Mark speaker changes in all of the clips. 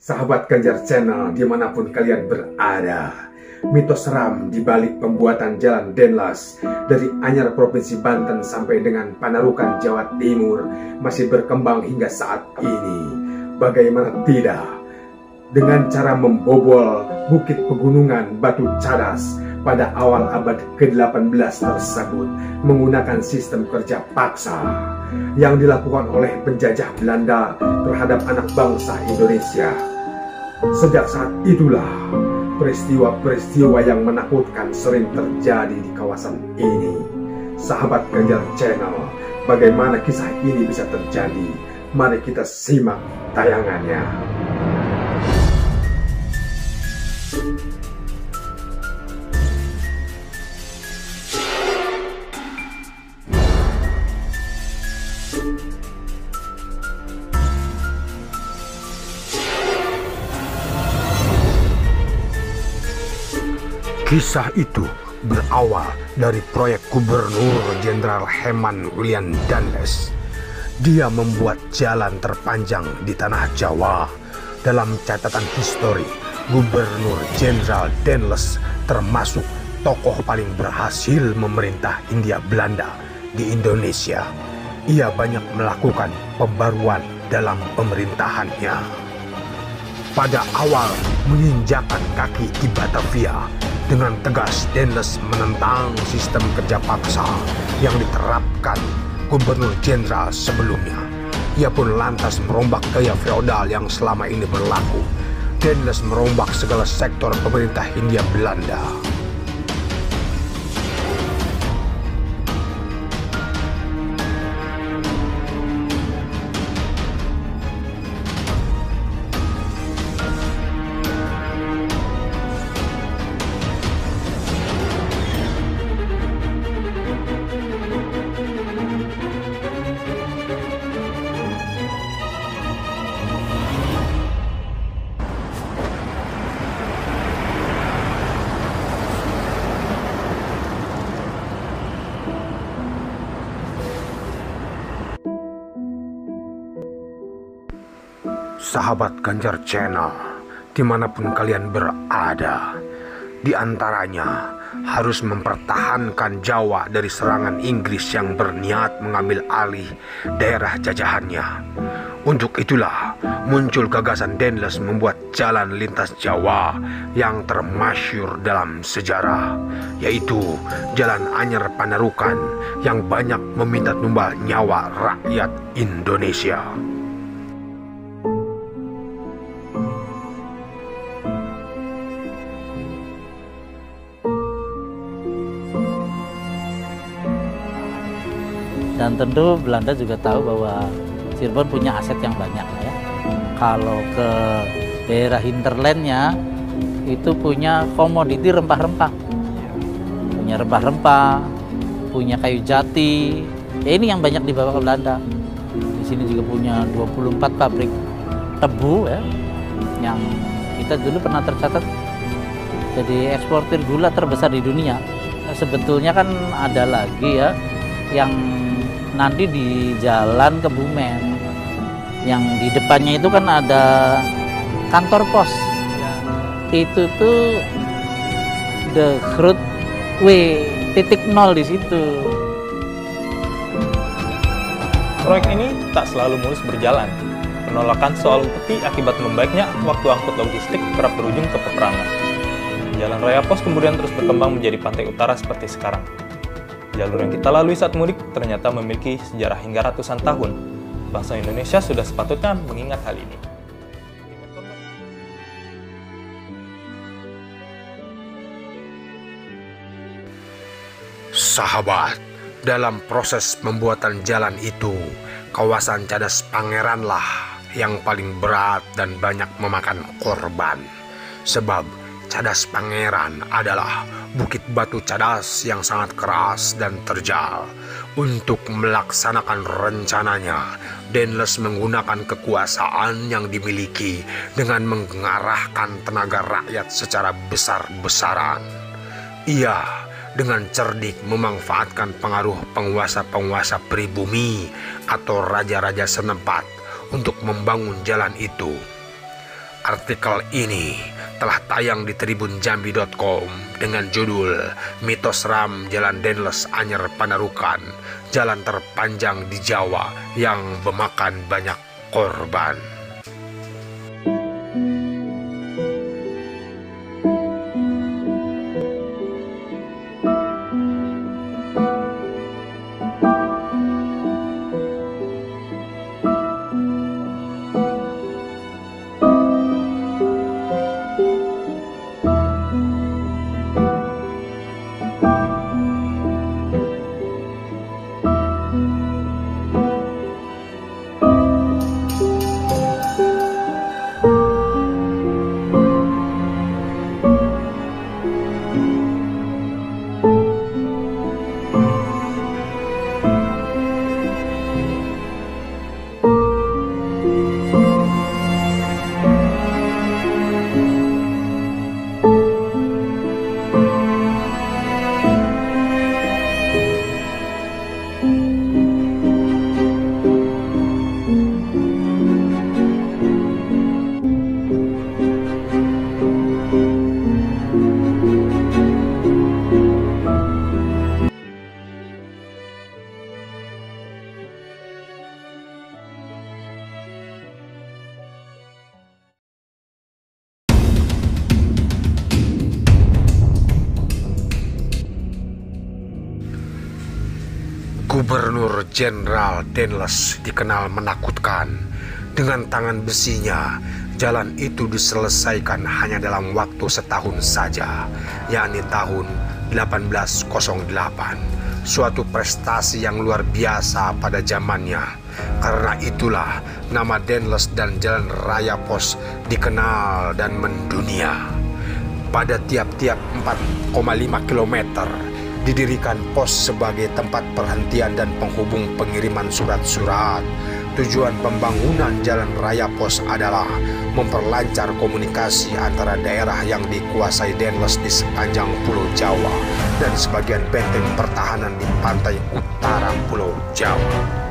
Speaker 1: Sahabat Ganjar Channel dimanapun kalian berada, mitos seram di balik pembuatan jalan Denles dari Anyar Provinsi Banten sampai dengan Panarukan Jawa Timur masih berkembang hingga saat ini. Bagaimana tidak, dengan cara membobol bukit pegunungan Batu Cadas pada awal abad ke-18 tersebut menggunakan sistem kerja paksa yang dilakukan oleh penjajah Belanda terhadap anak bangsa Indonesia. Sejak saat itulah peristiwa-peristiwa yang menakutkan sering terjadi di kawasan ini. Sahabat Ganjar Channel, bagaimana kisah ini bisa terjadi? Mari kita simak tayangannya. Kisah itu berawal dari proyek Gubernur Jenderal Herman William Denles. Dia membuat jalan terpanjang di tanah Jawa. Dalam catatan histori, Gubernur Jenderal Denles termasuk tokoh paling berhasil memerintah Hindia Belanda di Indonesia. Ia banyak melakukan pembaruan dalam pemerintahannya. Pada awal menginjakan kaki di Batavia, dengan tegas Denles menentang sistem kerja paksa yang diterapkan Gubernur Jenderal sebelumnya. Ia pun lantas merombak gaya feodal yang selama ini berlaku. Denles merombak segala sektor pemerintah Hindia Belanda. Sahabat Ganjar Channel, dimanapun kalian berada, di antaranya harus mempertahankan Jawa dari serangan Inggris yang berniat mengambil alih daerah jajahannya. Untuk itulah muncul gagasan Denles membuat jalan lintas Jawa yang termasyhur dalam sejarah, yaitu Jalan Anyar Panarukan yang banyak meminta tumbal nyawa rakyat Indonesia.
Speaker 2: Dan tentu Belanda juga tahu bahwa Cirebon punya aset yang banyak ya. Kalau ke daerah hinterlandnya itu punya komoditi rempah-rempah, punya rempah-rempah, punya kayu jati. Ya ini yang banyak dibawa ke Belanda. Di sini juga punya 24 pabrik tebu ya, yang kita dulu pernah tercatat jadi eksportir gula terbesar di dunia. Sebetulnya kan ada lagi ya yang nanti di Jalan Kebumen yang di depannya itu kan ada kantor pos ya. Itu tuh the Groot W.0 di situ.
Speaker 3: Proyek ini tak selalu mulus berjalan. Penolakan soal upeti akibat membaiknya waktu angkut logistik kerap berujung ke peperangan. Jalan Raya Pos kemudian terus berkembang menjadi pantai utara seperti sekarang. Jalur yang kita lalui saat mudik ternyata memiliki sejarah hingga ratusan tahun. Bangsa Indonesia sudah sepatutnya mengingat hal ini.
Speaker 1: Sahabat, dalam proses pembuatan jalan itu, kawasan Cadas Pangeranlah yang paling berat dan banyak memakan korban. Sebab Cadas Pangeran adalah bukit batu cadas yang sangat keras dan terjal. Untuk melaksanakan rencananya, Denles menggunakan kekuasaan yang dimiliki dengan mengarahkan tenaga rakyat secara besar-besaran. Ia dengan cerdik memanfaatkan pengaruh penguasa-penguasa pribumi atau raja-raja setempat untuk membangun jalan itu. Artikel ini telah tayang di tribunjambi.com dengan judul Mitos Ram Jalan Dendles Anyer Panarukan, jalan terpanjang di Jawa yang memakan banyak korban. Gubernur Jenderal Dendles dikenal menakutkan. Dengan tangan besinya, jalan itu diselesaikan hanya dalam waktu setahun saja, yakni tahun 1808. Suatu prestasi yang luar biasa pada zamannya. Karena itulah nama Dendles dan Jalan Raya Pos dikenal dan mendunia. Pada tiap-tiap 4,5 kilometer didirikan pos sebagai tempat perhentian dan penghubung pengiriman surat-surat. Tujuan pembangunan Jalan Raya Pos adalah memperlancar komunikasi antara daerah yang dikuasai Dendles di sepanjang Pulau Jawa dan sebagian benteng pertahanan di pantai utara Pulau Jawa.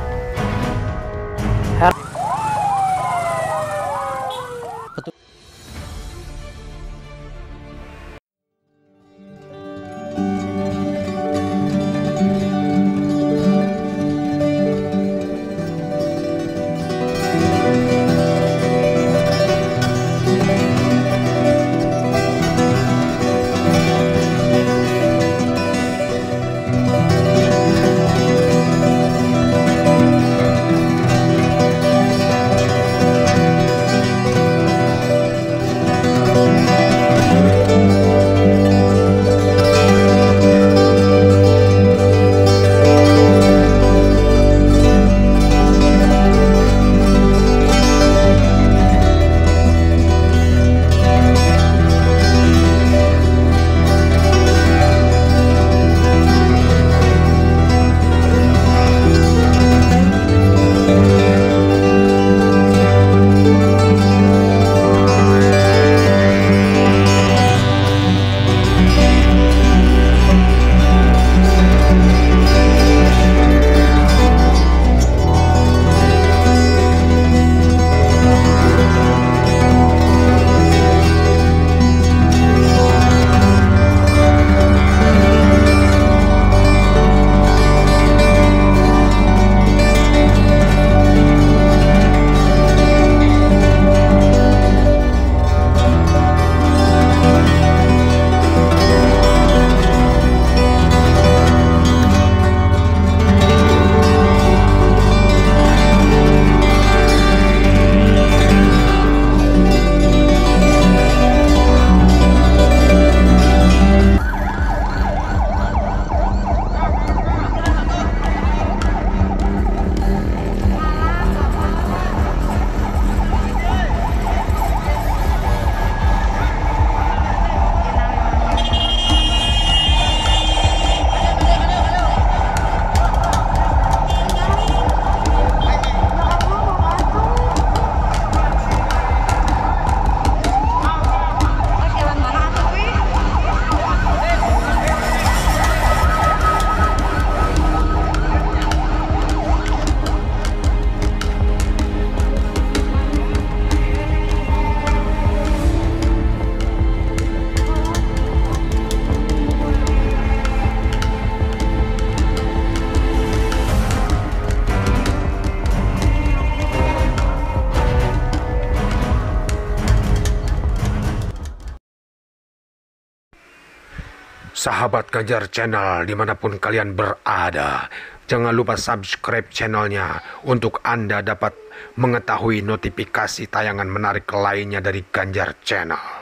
Speaker 1: Sahabat Ganjar Channel dimanapun kalian berada, jangan lupa subscribe channelnya untuk Anda dapat mengetahui notifikasi tayangan menarik lainnya dari Ganjar Channel.